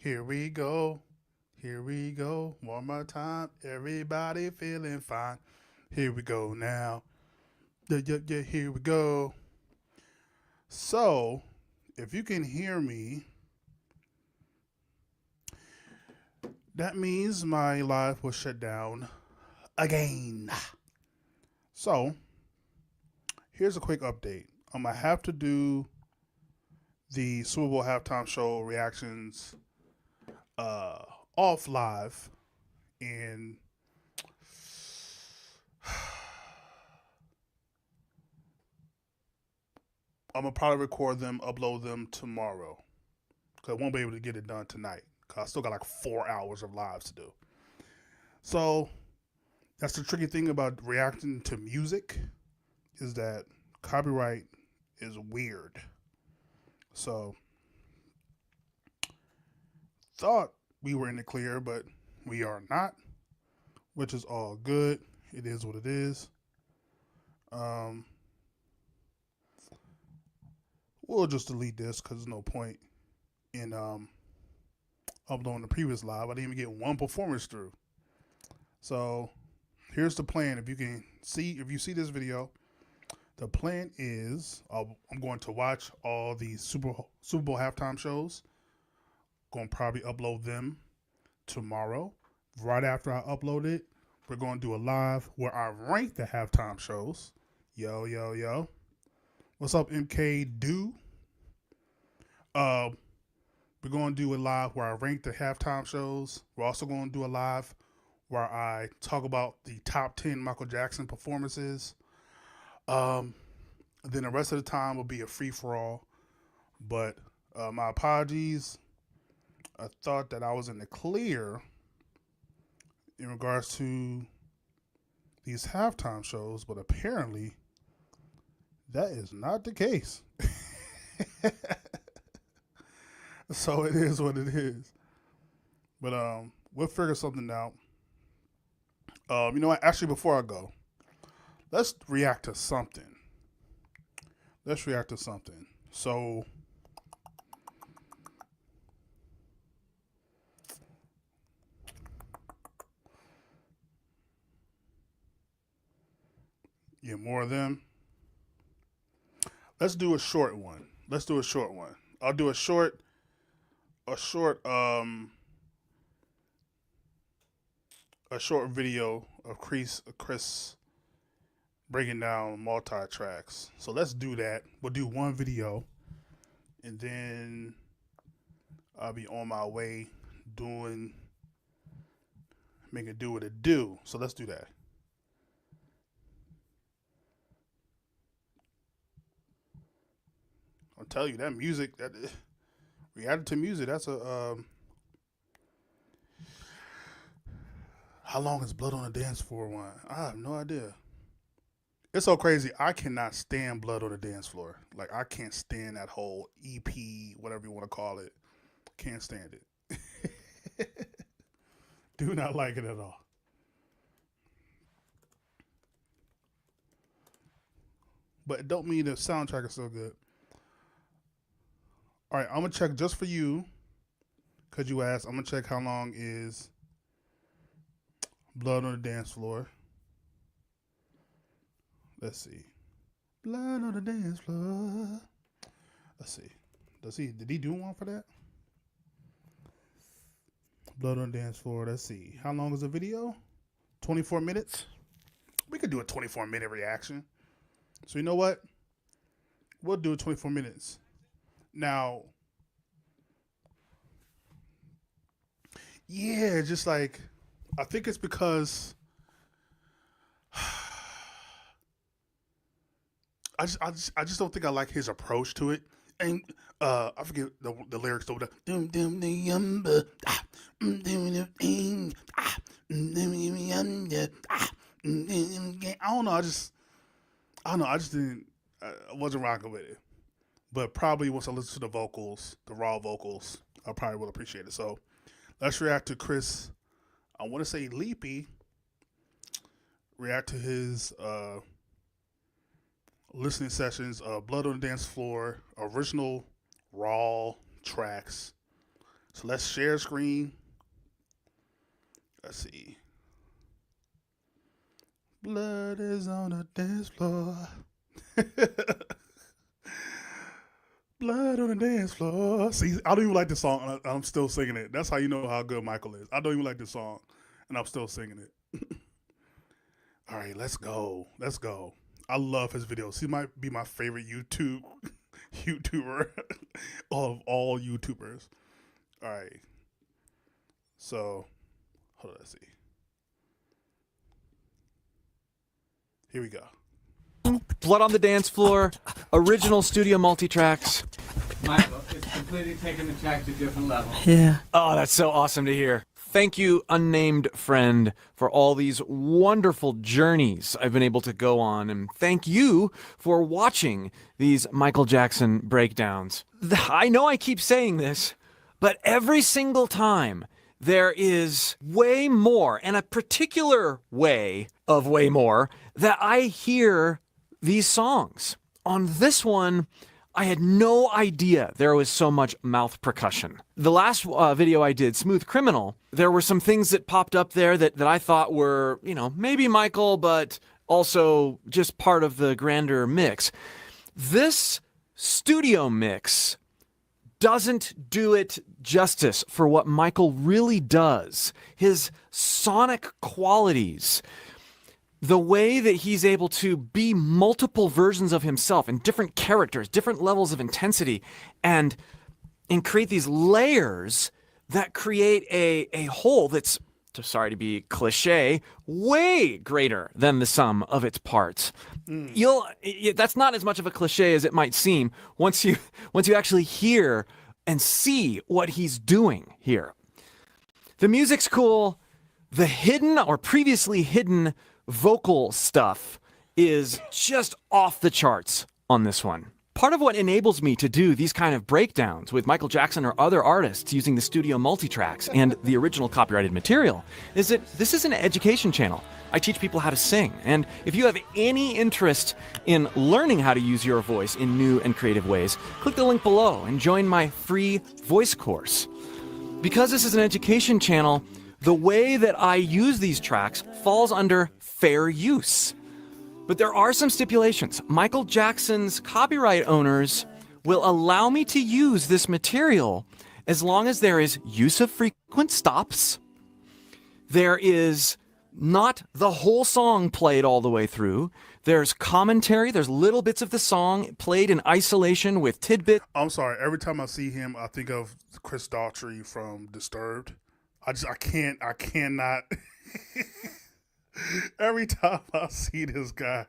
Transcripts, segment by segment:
Here we go. Here we go. One more time. Everybody feeling fine. Here we go now. Yeah, yeah, yeah. Here we go. So, if you can hear me, that means my live was shut down again. So, here's a quick update. I'm going to have to do the Super Bowl halftime show reactions uh, off live. And I'm gonna probably record them, upload them tomorrow, cause I won't be able to get it done tonight. Cause I still got like 4 hours of lives to do. So that's the tricky thing about reacting to music is that copyright is weird. So thought we were in the clear, but we are not, which is all good. It is what it is. Um, we'll just delete this because there's no point in uploading the previous live. I didn't even get one performance through. So here's the plan. If you see this video, the plan is I'm going to watch all the Super Bowl halftime shows. Going to probably upload them tomorrow. Right after I upload it, we're going to do a live where I rank the halftime shows. Yo, yo, yo. What's up, MK Do? Uh, we're going to do a live where I rank the halftime shows. We're also going to do a live where I talk about the top 10 Michael Jackson performances. Then the rest of the time will be a free for all. But my apologies. I thought that I was in the clear in regards to these halftime shows, but apparently that is not the case. So it is what it is. But we'll figure something out. You know what? Actually, before I go, let's react to something. Let's react to something. So, yeah, more of them. Let's do a short one. Let's do a short one. I'll do a short, a short video of Chris breaking down multi-tracks. So let's do that. We'll do one video, and then I'll be on my way doing making do what it do. So let's do that. I'll tell you that music that reacted to music. That's a how long is Blood on the Dance Floor one? I have no idea. It's so crazy. I cannot stand Blood on the Dance Floor. Like I can't stand that whole EP, whatever you want to call it. Can't stand it. Do not like it at all. But it don't mean the soundtrack is so good. All right, I'm gonna check just for you, cause you asked. I'm gonna check how long is Blood on the Dance Floor. Let's see. Blood on the dance floor. Let's see. Did he do one for that? Blood on the dance floor. Let's see. How long is the video? 24 minutes. We could do a 24-minute reaction. So you know what? We'll do 24 minutes. Now, yeah, just like I think it's because I just don't think I like his approach to it. And I forget the lyrics over there. I don't know. I don't know. I just didn't. I wasn't rocking with it. But probably once I listen to the vocals, the raw vocals, I probably will appreciate it. So let's react to Chris. I want to say Leapy. React to his listening sessions, Blood on the Dance Floor, original raw tracks. So let's share screen. Let's see. Blood is on the dance floor. Blood on the dance floor. See, I don't even like the song. I'm still singing it. That's how you know how good Michael is. I don't even like the song, and I'm still singing it. All right, let's go. Let's go. I love his videos. He might be my favorite YouTuber of all YouTubers. All right. So, hold on. Let's see. Here we go. Blood on the Dance Floor, original studio multi-tracks. Michael, it's completely taken the track to a different level. Yeah. Oh, that's so awesome to hear. Thank you, unnamed friend, for all these wonderful journeys I've been able to go on. And thank you for watching these Michael Jackson breakdowns. I know I keep saying this, but every single time there is way more, and a particular way of way more, that I hear these songs. On this one, I had no idea there was so much mouth percussion. The last video I did, Smooth Criminal, there were some things that popped up there that I thought were, you know, maybe Michael, but also just part of the grander mix. This studio mix doesn't do it justice for what Michael really does. His sonic qualities, the way that he's able to be multiple versions of himself and different characters, different levels of intensity, and create these layers that create a whole that's, sorry to be cliche, way greater than the sum of its parts. That's not as much of a cliche as it might seem once you actually hear and see what he's doing here. The music's cool. The hidden or previously hidden vocal stuff is just off the charts on this one. Part of what enables me to do these kind of breakdowns with Michael Jackson or other artists using the studio multitracks and the original copyrighted material is that this is an education channel. I teach people how to sing, and if you have any interest in learning how to use your voice in new and creative ways, click the link below and join my free voice course. Because this is an education channel, the way that I use these tracks falls under fair use. But there are some stipulations. Michael Jackson's copyright owners will allow me to use this material as long as there is use of frequent stops, there is not the whole song played all the way through, there's commentary, there's little bits of the song played in isolation with tidbits. I'm sorry, every time I see him, I think of Chris Daughtry from Disturbed. I cannot. Every time I see this guy,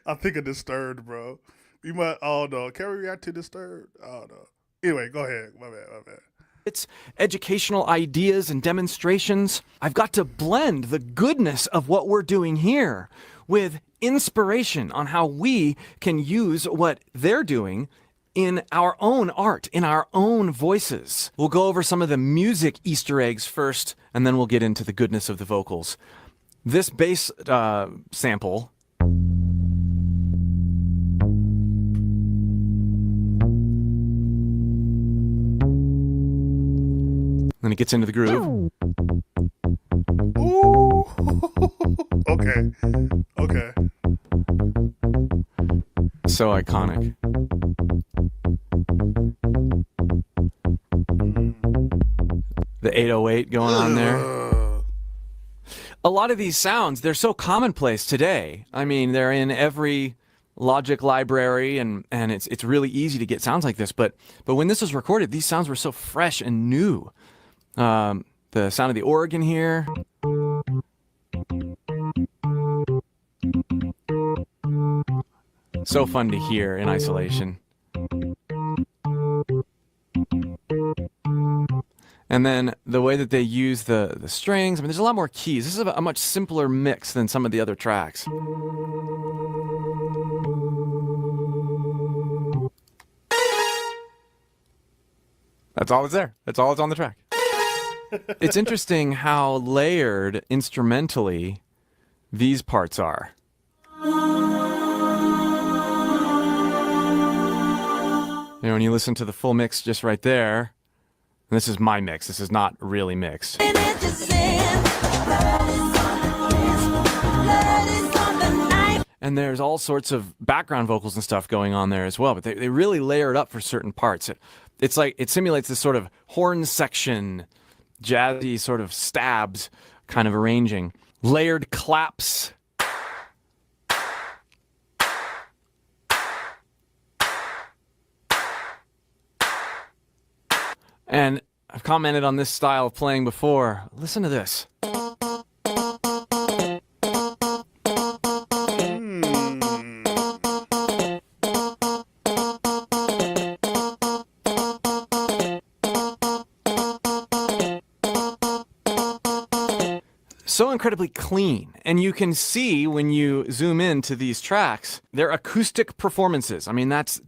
I think of Disturbed, bro. You might, oh no, can we react to Disturbed? Oh no. Anyway, go ahead. My bad. It's educational ideas and demonstrations. I've got to blend the goodness of what we're doing here with inspiration on how we can use what they're doing in our own art, in our own voices. We'll go over some of the music Easter eggs first, and then we'll get into the goodness of the vocals. This bass sample, then it gets into the groove. Ooh. Okay. So iconic. The 808 going on there. A lot of these sounds, they're so commonplace today. I mean, they're in every Logic library, and it's really easy to get sounds like this. But when this was recorded, these sounds were so fresh and new. The sound of the organ here. So fun to hear in isolation. And then the way that they use the strings, I mean, there's a lot more keys. This is a much simpler mix than some of the other tracks. That's all that's there. That's all that's on the track. It's interesting how layered instrumentally these parts are. You know, when you listen to the full mix just right there, This is my mix. This is not really mixed. And there's all sorts of background vocals and stuff going on there as well, but they really layer it up for certain parts. It's like it simulates this sort of horn section, jazzy sort of stabs kind of arranging. Layered claps. And I've commented on this style of playing before. Listen to this. So incredibly clean. And you can see when you zoom into these tracks, they're acoustic performances. I mean, that's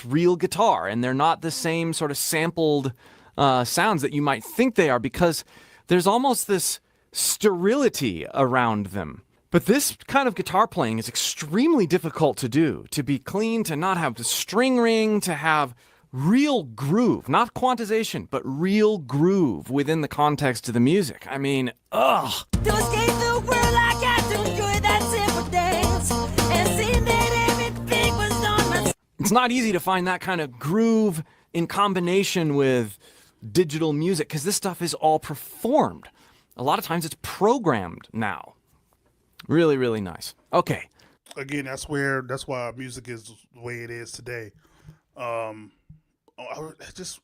real guitar, and they're not the same sort of sampled sounds that you might think they are, because there's almost this sterility around them. But this kind of guitar playing is extremely difficult to do, to be clean, to not have the string ring, to have real groove, not quantization, but real groove within the context of the music. I mean, ugh. To escape the world, I got to enjoy that simple dance and see that everything was on my... It's not easy to find that kind of groove in combination with digital music, because this stuff is all performed. A lot of times it's programmed now. Really, really nice. Okay. Again, that's why music is the way it is today. I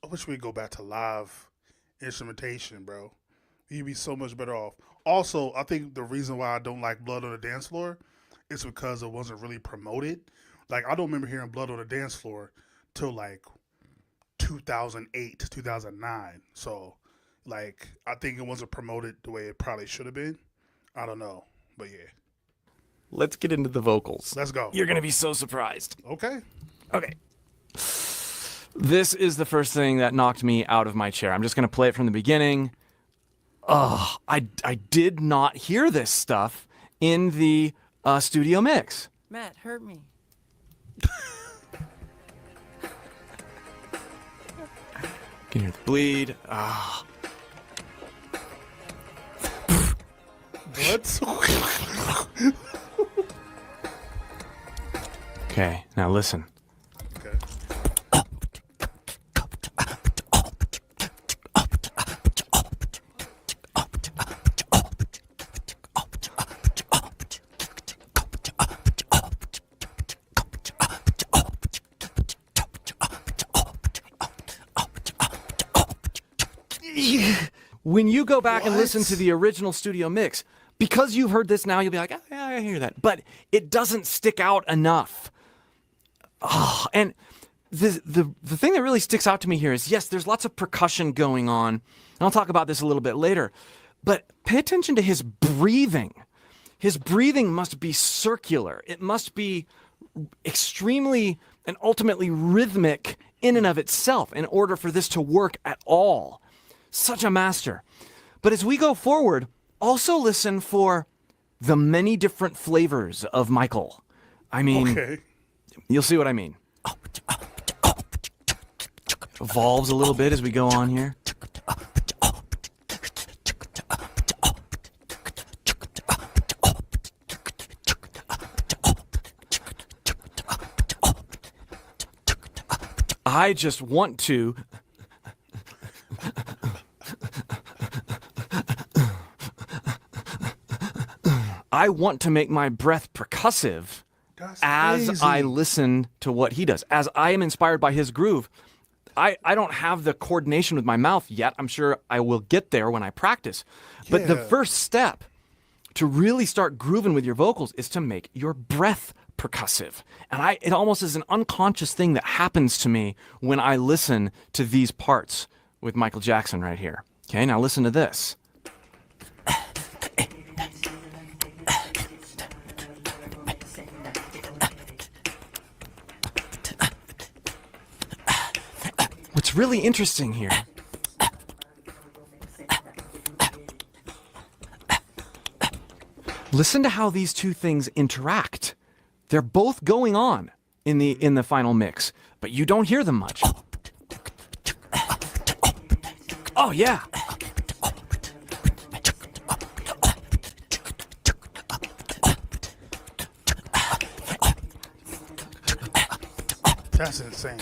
wish we'd go back to live instrumentation, bro. You'd be so much better off. Also, I think the reason why I don't like Blood on the Dance Floor is because it wasn't really promoted. Like, I don't remember hearing Blood on the Dance Floor till like 2008, 2009. So, like, I think it wasn't promoted the way it probably should have been. I don't know, but yeah. Let's get into the vocals. Let's go. You're going to be so surprised. Okay. Okay. This is the first thing that knocked me out of my chair. I'm just going to play it from the beginning. Oh, I did not hear this stuff in the studio mix. Matt, hurt me. Can hear the bleed. Ah. What? Okay, now listen. Okay. When you go back and listen to the original studio mix, because you've heard this now, you'll be like, oh, yeah, I hear that. But it doesn't stick out enough. Oh, and the thing that really sticks out to me here is, yes, there's lots of percussion going on. And I'll talk about this a little bit later. But pay attention to his breathing. His breathing must be circular. It must be extremely and ultimately rhythmic in and of itself in order for this to work at all. Such a master. But as we go forward, also listen for the many different flavors of Michael. I mean, Okay. You'll see what I mean. Evolves a little bit as we go on here. I just want to make my breath percussive as I listen to what he does. As I am inspired by his groove, I don't have the coordination with my mouth yet. I'm sure I will get there when I practice. But the first step to really start grooving with your vocals is to make your breath percussive. And it almost is an unconscious thing that happens to me when I listen to these parts with Michael Jackson right here. Okay, now listen to this. What's really interesting here listen to how these two things interact. They're both going on in the final mix, but you don't hear them much. Oh, yeah. That's insane.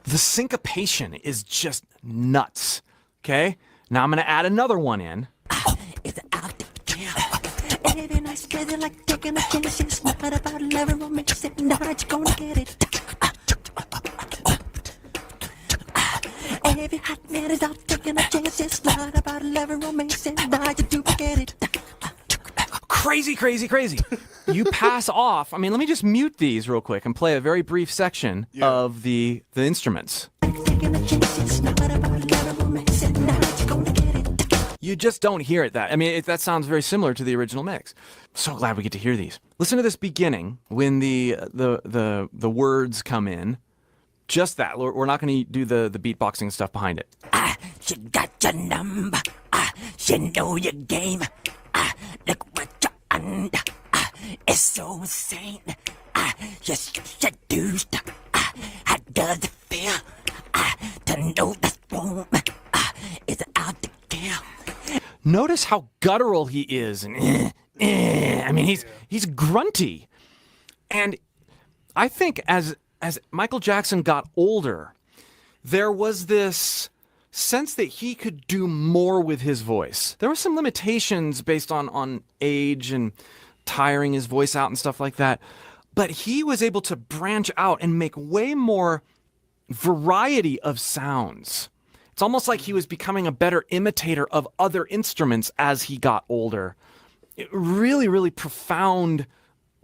The syncopation is just nuts. Okay? Now I'm going to add another one in. It's out there. Every night's together like taking a chance. It's not about loving romance. Now you're gonna get it. Every hot man is out taking a chance. It's not about loving romance. Now you do get it. Crazy, crazy, crazy. You pass off. I mean, let me just mute these real quick and play a very brief section of the instruments. Taking a chance. It's not about loving romance. Now you're gonna get it. You just don't hear it. I mean, that sounds very similar to the original mix. So glad we get to hear these. Listen to this beginning when the words come in. Just that. We're not going to do the beatboxing stuff behind it. She got your number. She know your game. Look what you're under. It's so insane. You're seduced. How does it feel to know this woman is out to kill? Notice how guttural he is, and I mean, he's grunty. And I think as Michael Jackson got older, there was this sense that he could do more with his voice. There were some limitations based on age and tiring his voice out and stuff like that. But he was able to branch out and make way more variety of sounds. It's almost like he was becoming a better imitator of other instruments as he got older. It really, really profound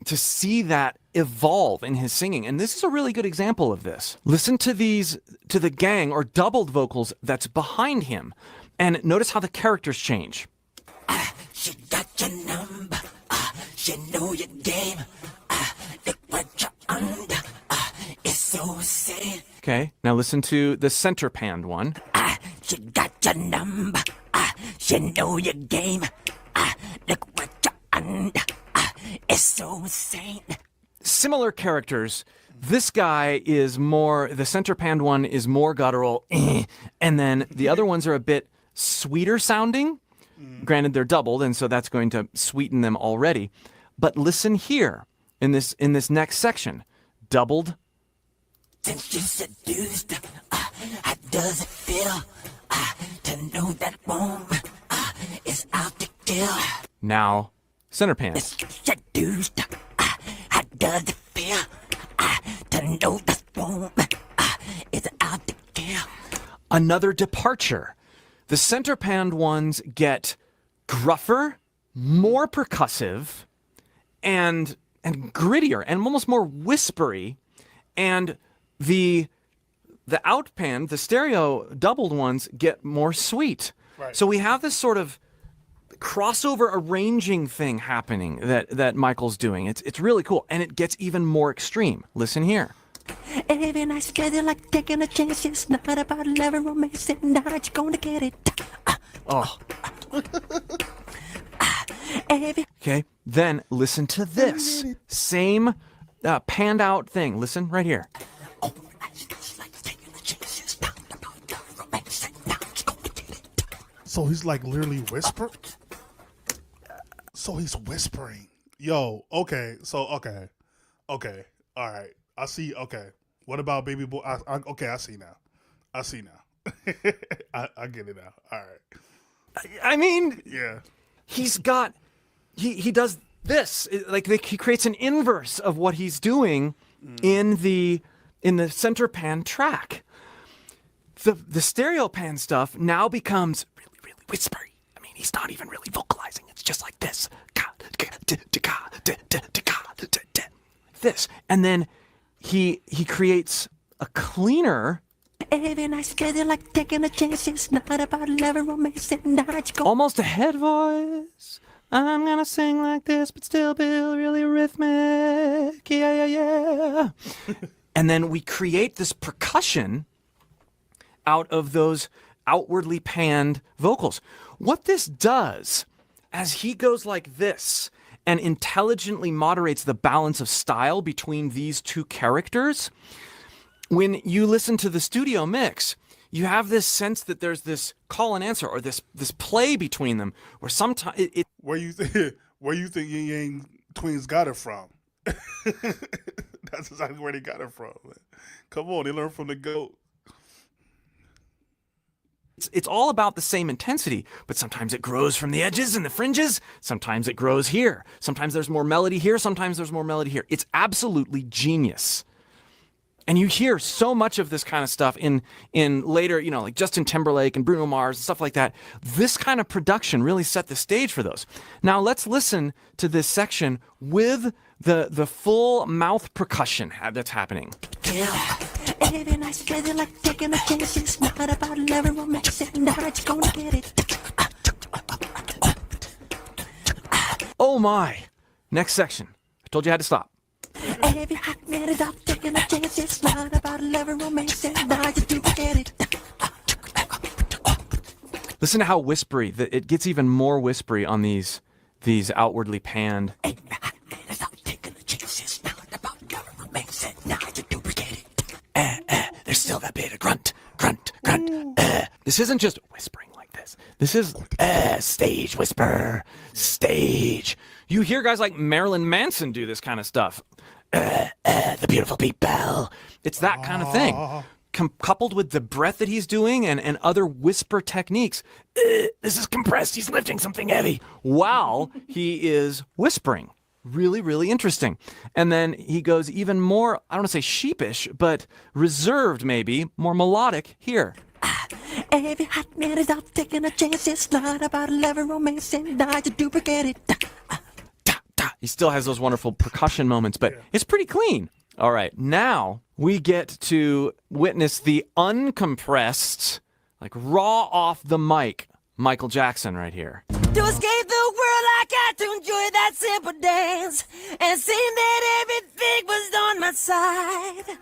to see that evolve in his singing. And this is a really good example of this. Listen to the gang or doubled vocals that's behind him. And notice how the characters change. She got your number. She know your game. Look what you're under. It's so insane. Okay, now listen to the center panned one. She got your number. She know your game. Look what you're under. It's so insane. Similar characters. This guy is more, the center panned one is more guttural, and then the other ones are a bit sweeter sounding. Granted, they're doubled, and so that's going to sweeten them already. But listen here in this next section. Doubled. Since you seduced, how does it feel to know that woman is out to kill? Now, center pan. Seduced, how does it feel to know that woman is out to kill? Another departure. The center panned ones get gruffer, more percussive, and grittier, and almost more whispery, and the outpan, the stereo doubled ones get more sweet. Right. So we have this sort of crossover arranging thing happening that Michael's doing. It's really cool, and it gets even more extreme. Listen here. Every night's together like taking a chance. It's not about loving romance. Now you're gonna get it. Oh. Every Okay, then listen to this. Same panned out thing. Listen right here. So he's like literally whispering. So he's whispering. Yo, okay. So okay, all right. I see. Okay, what about Baby Boy? Okay, I see now. I get it now. All right. I mean, Yeah. he's got he does this he creates an inverse of what he's doing in the center pan track. The stereo pan stuff now becomes really, really whispery. I mean, he's not even really vocalizing. It's just like this. This. And then he creates a cleaner, Every night's together like taking a chance. It's not about loving romance. Now you're gonna almost a head voice. I'm gonna sing like this, but still be really rhythmic. Yeah. And then we create this percussion out of those outwardly panned vocals. What this does, as he goes like this, and intelligently moderates the balance of style between these two characters. When you listen to the studio mix, you have this sense that there's this call and answer, or this play between them, where sometimes it Where you think Yin Yang Twins got it from? That's exactly where they got it from. Man. Come on, they learned from the GOAT. it's all about the same intensity, but sometimes it grows from the edges and the fringes. Sometimes it grows here. Sometimes there's more melody here. Sometimes there's more melody here. It's absolutely genius. And you hear so much of this kind of stuff in later, like Justin Timberlake and Bruno Mars and stuff like that. This kind of production really set the stage for those. Now let's listen to this section with the full mouth percussion that's happening. Yeah. Every night's crazy like taking a chance. It's not about loving romance. Now it's gonna get it. Oh my. Next section. I told you I had to stop. Every hot man is out taking a chance. It's not about loving romance. Now you do get it. Listen to how whispery. It gets even more whispery on these outwardly panned. Every hot man is out taking a chance. It's not about loving romance. Now you do get it. There's still that bit of grunt. This isn't just whispering like this. This is Stage whisper. stage. You hear guys like Marilyn Manson do this kind of stuff. The beautiful people. It's that kind of thing. Coupled with the breath that he's doing and other whisper techniques. This is compressed. He's lifting something heavy. While he is whispering. Really, really interesting. And then he goes even more, I don't want to say sheepish, but reserved maybe, more melodic here. Every hot man is out taking a chance. It's not about loving romance. Now you do get it. He still has those wonderful percussion moments, but it's pretty clean. All right, now we get to witness the uncompressed, like raw off the mic, Michael Jackson right here. To escape the world, I got to enjoy that simple dance and seem that everything was on my side.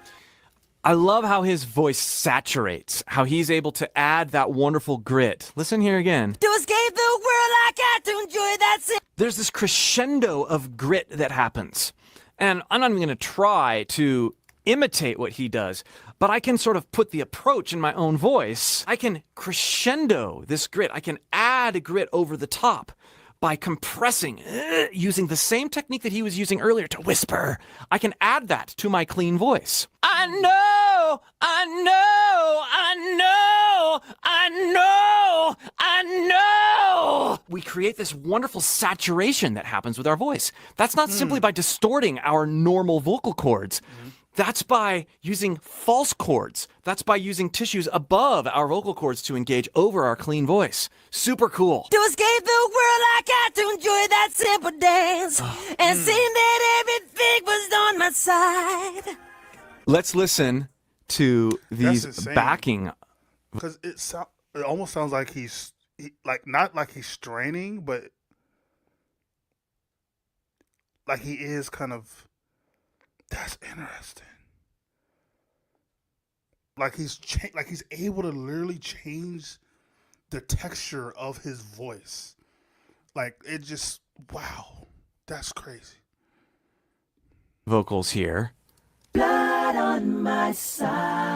I love how his voice saturates, how he's able to add that wonderful grit. Listen here again. To escape the world, I got to enjoy that simple. There's this crescendo of grit that happens. And I'm not even going to try to imitate what he does, but I can sort of put the approach in my own voice. I can crescendo this grit. I can add grit over the top by compressing, using the same technique that he was using earlier to whisper. I can add that to my clean voice. I know, I know, I know, I know, I know. We create this wonderful saturation that happens with our voice. That's not simply by distorting our normal vocal cords. That's by using false chords. That's by using tissues above our vocal cords to engage over our clean voice. Super cool. To escape the world, I got to enjoy that simple dance and seem that everything was on my side. Let's listen to these insane. backing. Because it almost sounds like not like he's straining, but like he is kind of. That's interesting. Like he's able to literally change the texture of his voice. Like it just wow, that's crazy. Vocals here. Blood on my side.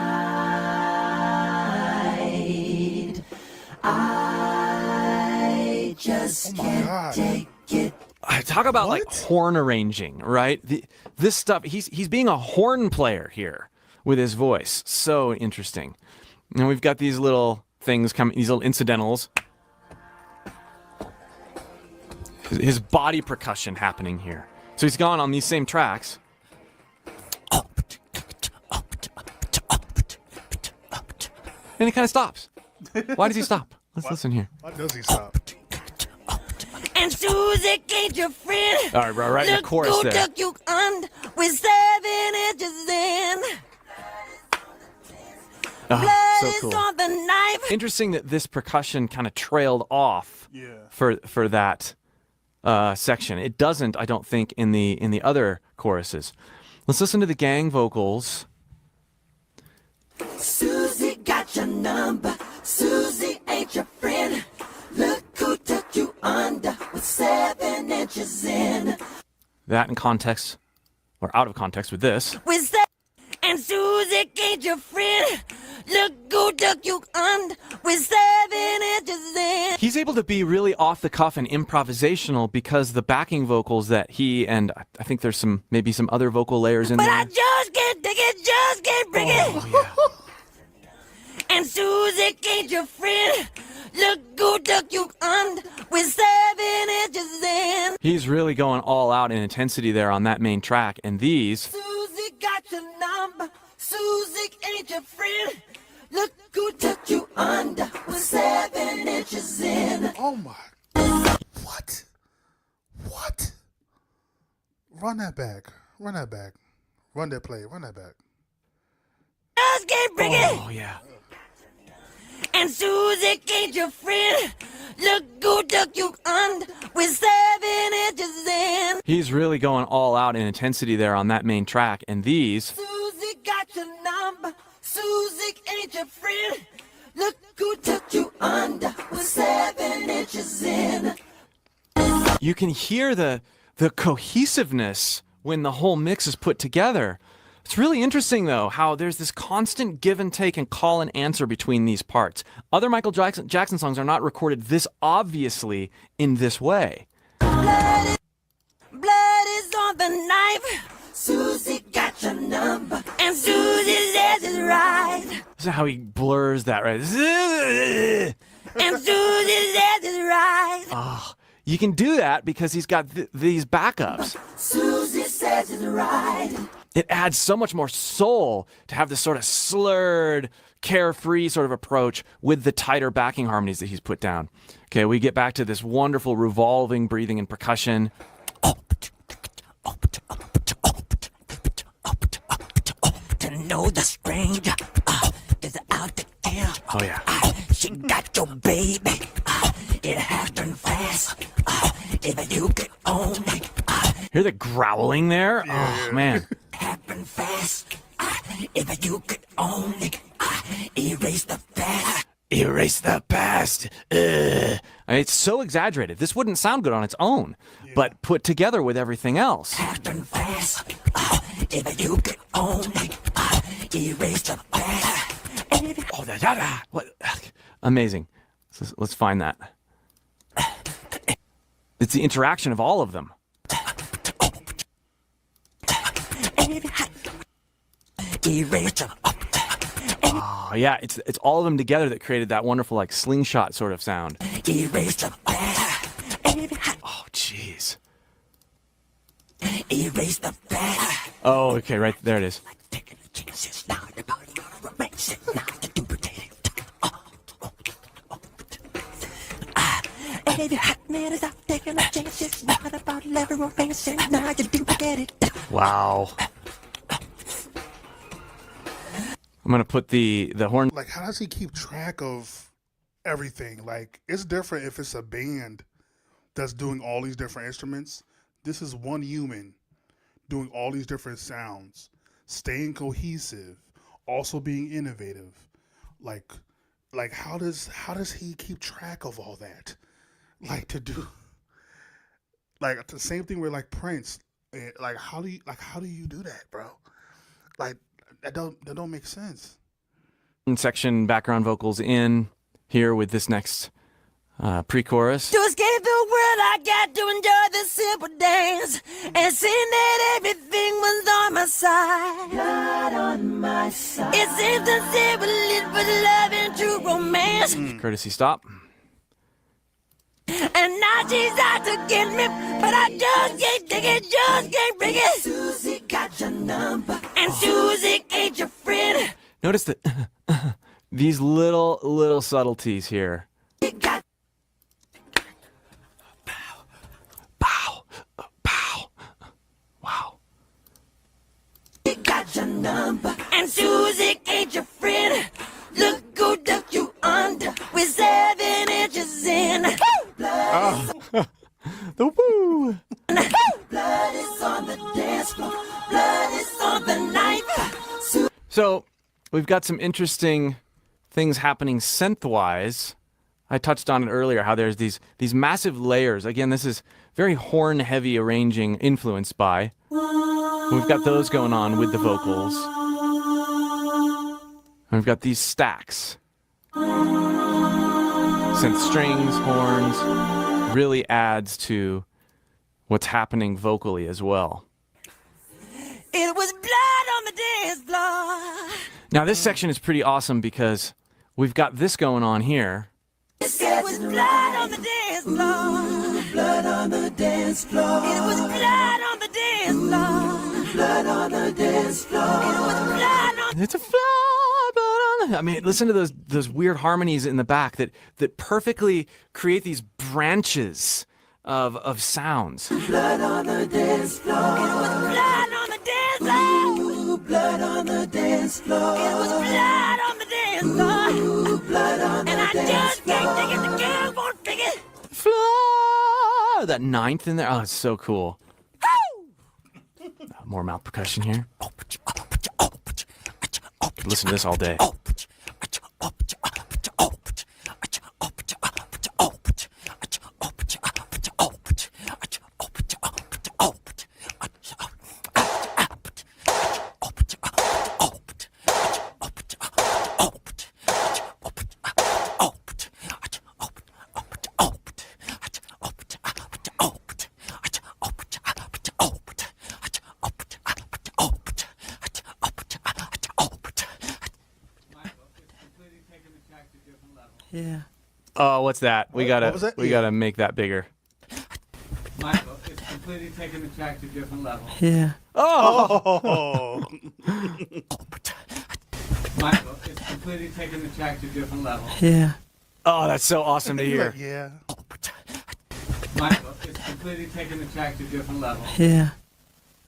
I just can't take it. Talk about What? like horn arranging, right? This stuff, he's being a horn player here with his voice. So interesting. And we've got these little things coming, these little incidentals. His body percussion happening here. So he's gone on these same tracks. And he kind of stops. Why does he stop? Let's listen here. Why does he stop? And Susie ain't your friend. All right, bro, right in the Look chorus who there. took you on with 7 inches in. Oh, Blood so is cool. on the knife. Interesting that this percussion kind of trailed off Yeah. for that section. It doesn't, I don't think, in the other choruses. Let's listen to the gang vocals. Susie got your number. Susie ain't your friend. Look who took you under with 7 inches in. that in context, or out of context with this. With that, and Susie ain't your friend. Look who took you on with 7 inches in. He's able to be really off the cuff and improvisational because the backing vocals that he and I think there's maybe some other vocal layers in But there. I just can't take it, just can't bring it. And Susie ain't your friend. Look who took you on with 7 inches in. He's really going all out in intensity there on that main track, and these. Susie got your number. Susie ain't your friend. Look who took you under with 7 inches in. Oh my. What? What? Run that back. Run that back. Run that play. Run that back. Just can't bring it. Oh yeah. And Susie ain't your friend. Look who took you under with 7 inches in. He's really going all out in intensity there on that main track, and these. Susie got your number. Susie ain't your friend. Look who took you under with 7 inches in. You can hear the cohesiveness when the whole mix is put together. It's really interesting, though, how there's this constant give and take and call and answer between these parts. Other Michael Jackson songs are not recorded this obviously in this way. Blood is on the knife. Susie got your number. And Susie says it's right. This is how he blurs that, right? And Susie says it's right. You can do that because he's got these backups. Susie says it's right. It adds so much more soul to have this sort of slurred, carefree sort of approach with the tighter backing harmonies that he's put down. Okay, we get back to this wonderful revolving breathing and percussion. To know the stranger is out there. Oh yeah. She got your baby. It happened fast. If you could only Hear the growling there? Oh man. happen fast. If you could only erase the past. Erase the past. It's so exaggerated. This wouldn't sound good on its own, but put together with everything else. Happen fast. If you could only erase the past. Oh, what? Amazing. Let's find that. It's the interaction of all of them. Erase the Oh yeah, it's all of them together that created that wonderful like slingshot sort of sound. erase the past. Oh jeez. Erase the past. Oh okay, right there it is. Taking a chance, it's not about romance, it's not the duplicate. And if you hot man is out taking a chance, it's not about love or romance, it's not the duplicate. Wow. I'm gonna put the horn. Like, how does he keep track of everything? Like, it's different if it's a band that's doing all these different instruments. This is one human doing all these different sounds, staying cohesive, also being innovative. Like how does he keep track of all that? Like, to do like the same thing with like Prince. Like how do you do that, bro? Like that don't make sense. Section background vocals in here with this next pre-chorus. To escape the world, I got to enjoy the simple dance and see that everything was on my side. Not on my side. It seems to say but love and true romance. Courtesy stop. And now she's out to get me, but I just can't take it, just can't bring it. Susie got your number, and Susie ain't your friend. Notice that these little subtleties here. You got Pow, pow. Wow. you got your number, and Susie ain't your friend. Look who took you under with 7 inches in. The woo. Blood is on the dance floor. Blood is on the knife. So we've got some interesting things happening synth-wise. I touched on it earlier, how there's these massive layers. Again, this is very horn-heavy arranging influenced by. We've got those going on with the vocals. And we've got these stacks. Synth strings, horns, really adds to what's happening vocally as well. It was blood on the dance floor. Now this section is pretty awesome because we've got this going on here. It was blood on the dance floor. Blood on the dance floor. It was blood on the dance floor. Blood on the dance floor. It was blood on. It's a flower, blood on the. I mean, listen to those weird harmonies in the back that perfectly create these branches of sounds. Blood on the dance floor. It was blood on the dance floor. Ooh, blood on the dance floor. It was blood on the dance floor. Ooh, blood on the dance floor. And I just can't take it. The girl won't take it. Flower, that ninth in there. Oh, it's so cool. More mouth percussion here. Could listen to this all day. Yeah. Oh, what's that? We What was that? gotta make that bigger. Michael, it's completely taking the track to a different level. Yeah. Oh, Michael, it's completely taking the track to a different level. Yeah. Oh, that's so awesome to hear. yeah. Michael, it's completely taking the track to a different level. Yeah.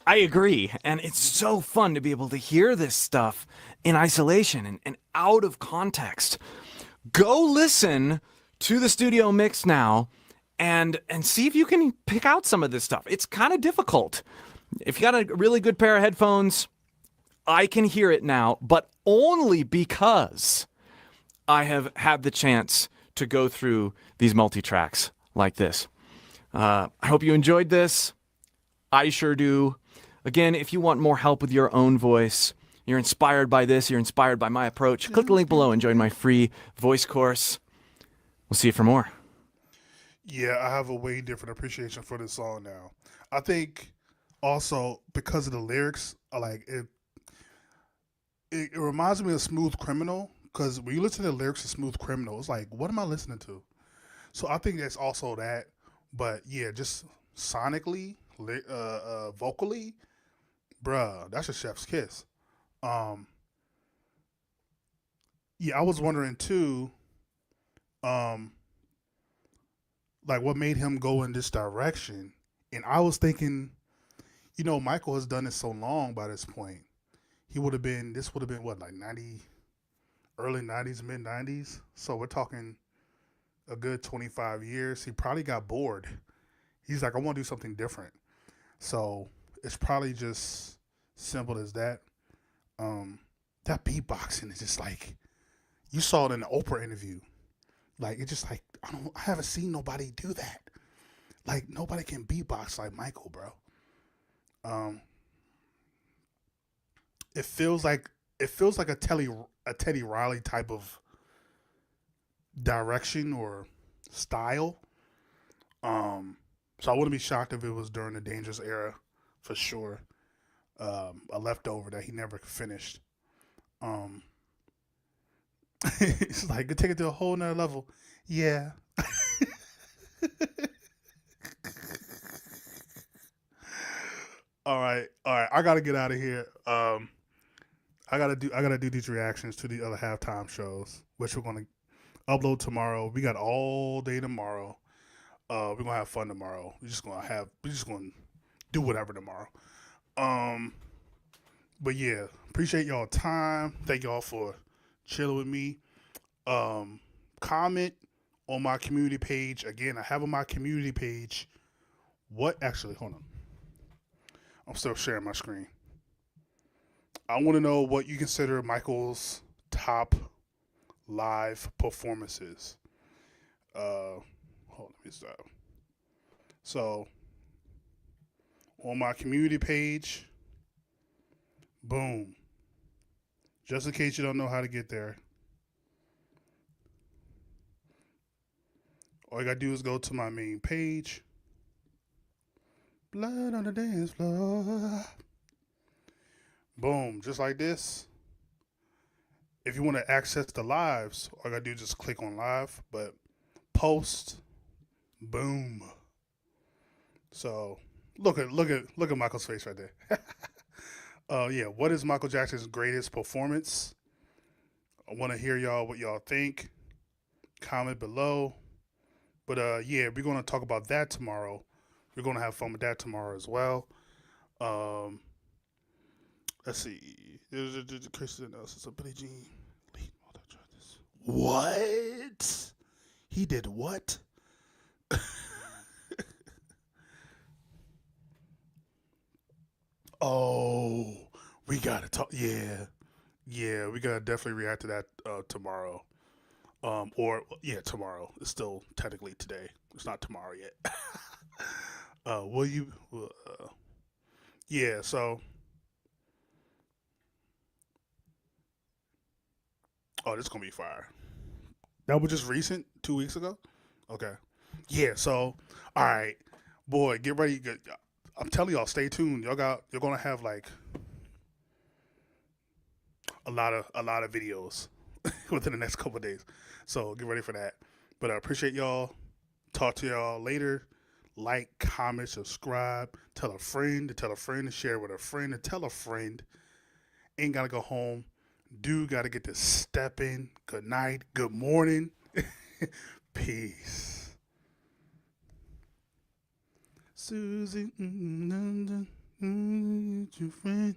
I agree. And it's so fun to be able to hear this stuff in isolation and out of context. Go listen to the studio mix now and see if you can pick out some of this stuff. It's kind of difficult. If you got a really good pair of headphones, I can hear it now, but only because I have had the chance to go through these multi-tracks like this. I hope you enjoyed this. I sure do. Again, if you want more help with your own voice, you're inspired by this, you're inspired by my approach, click the link below and join my free voice course. We'll see you for more. Yeah, I have a way different appreciation for this song now. I think also because of the lyrics, like it reminds me of Smooth Criminal, because when you listen to the lyrics of Smooth Criminal, it's like, what am I listening to? So I think that's also that. But yeah, just sonically, vocally, bruh, that's a chef's kiss. Yeah, I was wondering too, like what made him go in this direction. And I was thinking, Michael has done this so long by this point. This would have been what, like 90, early 90s, mid 90s. So we're talking a good 25 years. He probably got bored. He's like, I want to do something different. So it's probably just simple as that. That beatboxing is just like, you saw it in the Oprah interview. Like, it's just like, I haven't seen nobody do that. Like, nobody can beatbox like Michael, bro. It feels like a Teddy Riley type of direction or style. So I wouldn't be shocked if it was during the Dangerous era, for sure. A leftover that he never finished. It's like, take it to a whole nother level. Yeah. All right. I gotta get out of here. I gotta do these reactions to the other halftime shows, which we're gonna upload tomorrow. We got all day tomorrow. We're gonna have fun tomorrow. We're just gonna do whatever tomorrow. But yeah, appreciate y'all time. Thank y'all for chilling with me. Comment on my community page. Again, I have on my community page. Hold on. I'm still sharing my screen. I want to know what you consider Michael's top live performances. Hold on, let me stop. So on my community page, boom. Just in case you don't know how to get there, all you gotta do is go to my main page. Blood on the dance floor. Boom, just like this. If you want to access the lives, all you gotta do is just click on live, but post, boom. So look at Michael's face right there. Yeah, what is Michael Jackson's greatest performance? I want to hear y'all what y'all think. Comment below. But yeah, we're gonna talk about that tomorrow. We're gonna have fun with that tomorrow as well. Let's see. Kristen Nelson, Billie Jean. What? He did what? Oh, we gotta talk. Yeah, we gotta definitely react to that tomorrow. Or yeah, tomorrow. It's still technically today. It's not tomorrow yet. Will you? Yeah. So. Oh, this is gonna be fire. That was just recent, 2 weeks ago. Okay. Yeah. So, all right, boy, get ready. I'm telling y'all, stay tuned. You're gonna have like a lot of videos within the next couple of days. So get ready for that. But I appreciate y'all. Talk to y'all later. Like, comment, subscribe. Tell a friend to tell a friend to share with a friend to tell a friend. Ain't gotta go home. Dude gotta get to step in. Good night. Good morning. Peace. Susie, your friend.